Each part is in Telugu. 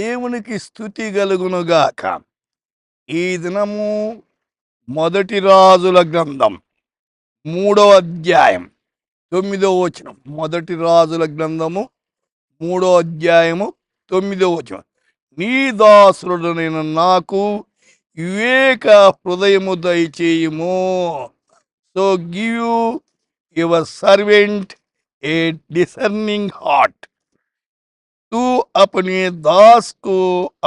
దేవునికి స్తుతి కలుగునుగాక. ఈ దినము మొదటి రాజుల గ్రంథం 3వ అధ్యాయం 9వ వచనం. మొదటి రాజుల గ్రంథము 3వ అధ్యాయము 9వ వచనం. నీ దాసుడనైన నాకు వివేక హృదయము దయచేయుము. So give your servant a discerning heart, तू अपने दास को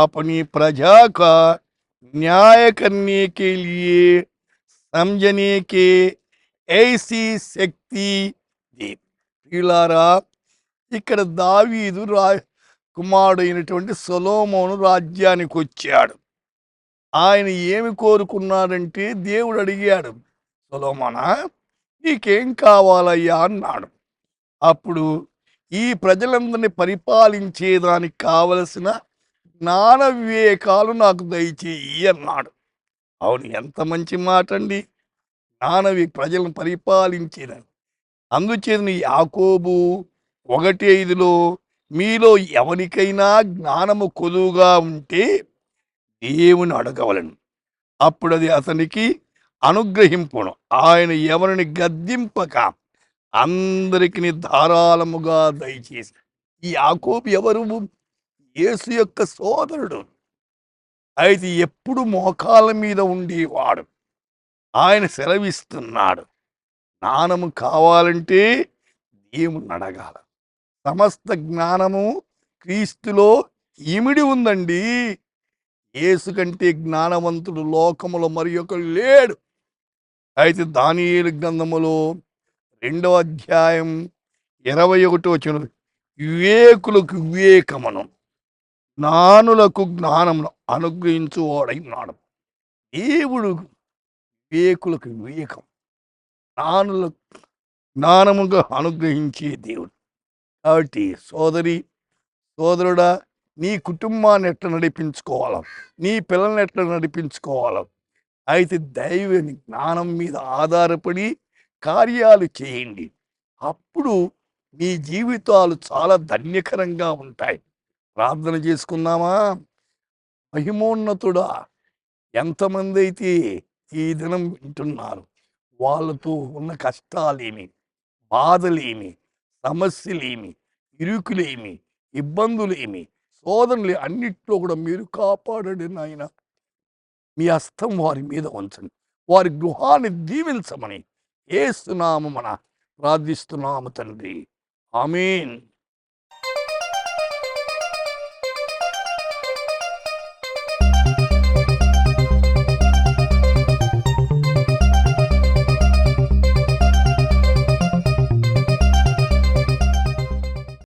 अपनी प्रजा का न्याय करने के लिए समझने के ऐसी శక్తి दी. ప్రియులారా, ఇక్కడ దావీదు కుమారుడైనటువంటి సొలొమోను రాజ్యానికి వచ్చాడు. ఆయన ఏమి కోరుకున్నాడంటే, దేవుడు అడిగాడు, సొలొమోనా నీకేం కావాలయ్యా అన్నాడు. అప్పుడు ఈ ప్రజలందరినీ పరిపాలించేదానికి కావలసిన జ్ఞాన వివేకాలు నాకు దయచేయి అన్నాడు. అవును, ఎంత మంచి మాట అండి. ప్రజలను పరిపాలించేదాన్ని. అందుచేత యాకోబు 1:5లో మీలో ఎవరికైనా జ్ఞానము కొదువుగా ఉంటే దేవుని అడగవలను, అప్పుడు అది అతనికి అనుగ్రహింపును. ఆయన ఎవరిని గద్దింపక అందరికి ధారాళముగా దయచేసి. ఈ యాకోబు ఎవరు? యేసు యొక్క సోదరుడు. అయితే ఎప్పుడు మోకాళ్ళ మీద ఉండేవాడు. ఆయన సెలవిస్తున్నాడు, జ్ఞానము కావాలంటే దేవుని అడగాల. సమస్త జ్ఞానము క్రీస్తులో ఇమిడి ఉందండి. యేసు కంటే జ్ఞానవంతుడు లోకములో మరి ఒకరు లేడు. అయితే దానియేలు గ్రంథములో 2వ అధ్యాయం 21వ వచనం, వివేకులకు వివేకమును జ్ఞానులకు జ్ఞానమును అనుగ్రహించువాడైనాడు. దేవుడు వివేకులకు వివేకం, జ్ఞానులకు జ్ఞానముగా అనుగ్రహించే దేవుడు. కాబట్టి సోదరుడా, నీ కుటుంబాన్ని ఎట్లా నడిపించుకోవాలా, నీ పిల్లల్ని ఎట్లా నడిపించుకోవాలా, అయితే దైవ జ్ఞానం మీద ఆధారపడి కార్యాలు చేయండి. అప్పుడు మీ జీవితాలు చాలా ధన్యకరంగా ఉంటాయి. ప్రార్థన చేసుకుందామా? మహిమోన్నతుడా, ఎంతమంది అయితే ఈ దినం వింటున్నారు, వాళ్ళతో ఉన్న కష్టాలేమి, బాధలేమి, సమస్యలేమి, ఇరుకులేమి, ఇబ్బందులేమి, శోధనలు అన్నిట్లో కూడా మీరు కాపాడండి నాయన. మీ హస్తం వారి మీద ఉంచండి. వారి గృహాన్ని దీవించమని యేసు నామమున ప్రార్థిస్తున్నాము తండ్రి. ఆమేన్.